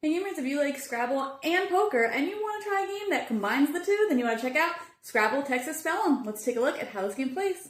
Hey gamers, if you like Scrabble and poker and you want to try a game that combines the two, then you want to check out Scrabble Texas Spell'em. Let's take a look at how this game plays.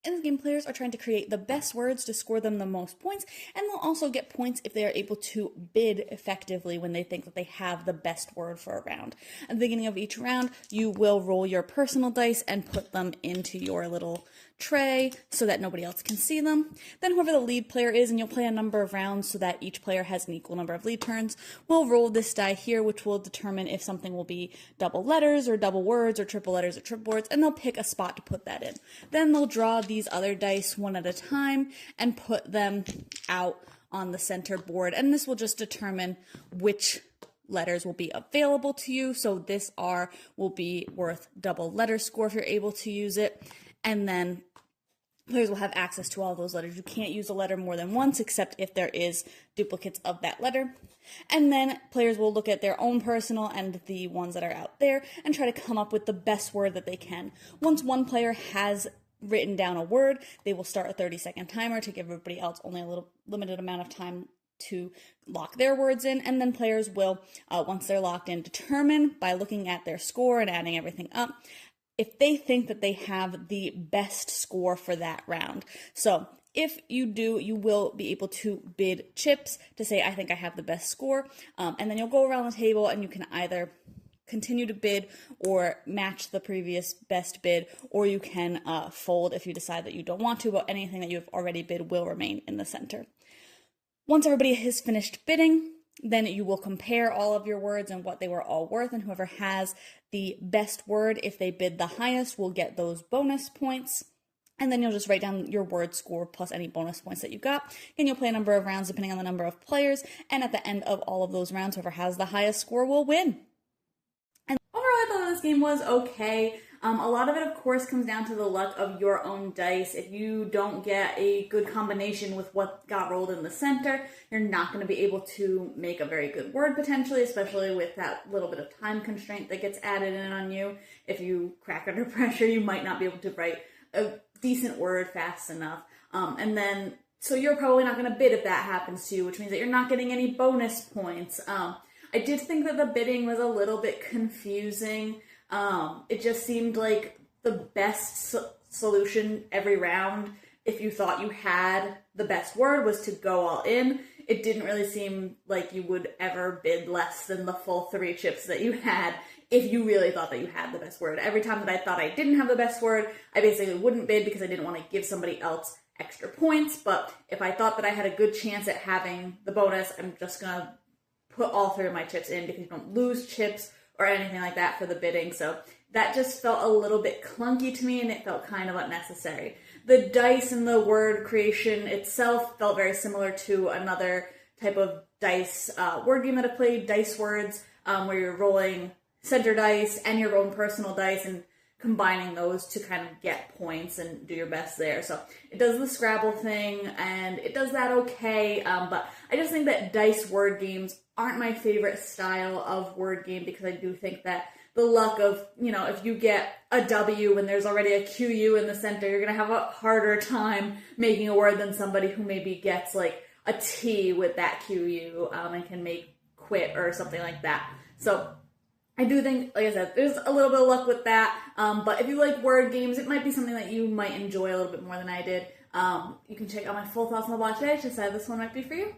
In this game, players are trying to create the best words to score them the most points, and they'll also get points if they are able to bid effectively when they think that they have the best word for a round. At the beginning of each round, you will roll your personal dice and put them into your little tray so that nobody else can see them. Then whoever the lead player is, and you'll play a number of rounds so that each player has an equal number of lead turns, will roll this die here, which will determine if something will be double letters or double words or triple letters or triple words, and they'll pick a spot to put that in. Then they'll draw these other dice one at a time and put them out on the center board, and this will just determine which letters will be available to you. So this R will be worth double letter score if you're able to use it, and then players will have access to all those letters. You can't use a letter more than once except if there is duplicates of that letter. And then players will look at their own personal and the ones that are out there and try to come up with the best word that they can. Once one player has written down a word, they will start a 30-second timer to give everybody else only a little limited amount of time to lock their words in, and then players will, once they're locked in, determine by looking at their score and adding everything up if they think that they have the best score for that round. So if you do, you will be able to bid chips to say, I think I have the best score, and then you'll go around the table and you can either continue to bid or match the previous best bid, or you can fold if you decide that you don't want to, but anything that you have already bid will remain in the center. Once everybody has finished bidding, then you will compare all of your words and what they were all worth, and whoever has the best word, if they bid the highest, will get those bonus points. And then you'll just write down your word score plus any bonus points that you got, and you'll play a number of rounds depending on the number of players, and at the end of all of those rounds, whoever has the highest score will win. And overall, I thought this game was okay. A lot of it, of course, comes down to the luck of your own dice. If you don't get a good combination with what got rolled in the center, you're not going to be able to make a very good word, potentially, especially with that little bit of time constraint that gets added in on you. If you crack under pressure, you might not be able to write a decent word fast enough. So you're probably not going to bid if that happens to you, which means that you're not getting any bonus points. I did think that the bidding was a little bit confusing. It just seemed like the best solution every round, if you thought you had the best word, was to go all in. It didn't really seem like you would ever bid less than the full 3 chips that you had if you really thought that you had the best word. Every time that I thought I didn't have the best word, I basically wouldn't bid because I didn't want to give somebody else extra points. But if I thought that I had a good chance at having the bonus, I'm just going to put all 3 of my chips in because you don't lose chips or anything like that for the bidding. So that just felt a little bit clunky to me, and it felt kind of unnecessary. The dice and the word creation itself felt very similar to another type of dice word game that I played, Dice Words, where you're rolling center dice and your own personal dice and combining those to kind of get points and do your best there. So it does the Scrabble thing, and it does that okay, but I just think that dice word games aren't my favorite style of word game because I do think that the luck of, if you get a W when there's already a QU in the center, you're going to have a harder time making a word than somebody who maybe gets like a T with that QU and can make quit or something like that. So I do think, like I said, there's a little bit of luck with that, but if you like word games, it might be something that you might enjoy a little bit more than I did. You can check out my full thoughts on the blog today to decide this one might be for you.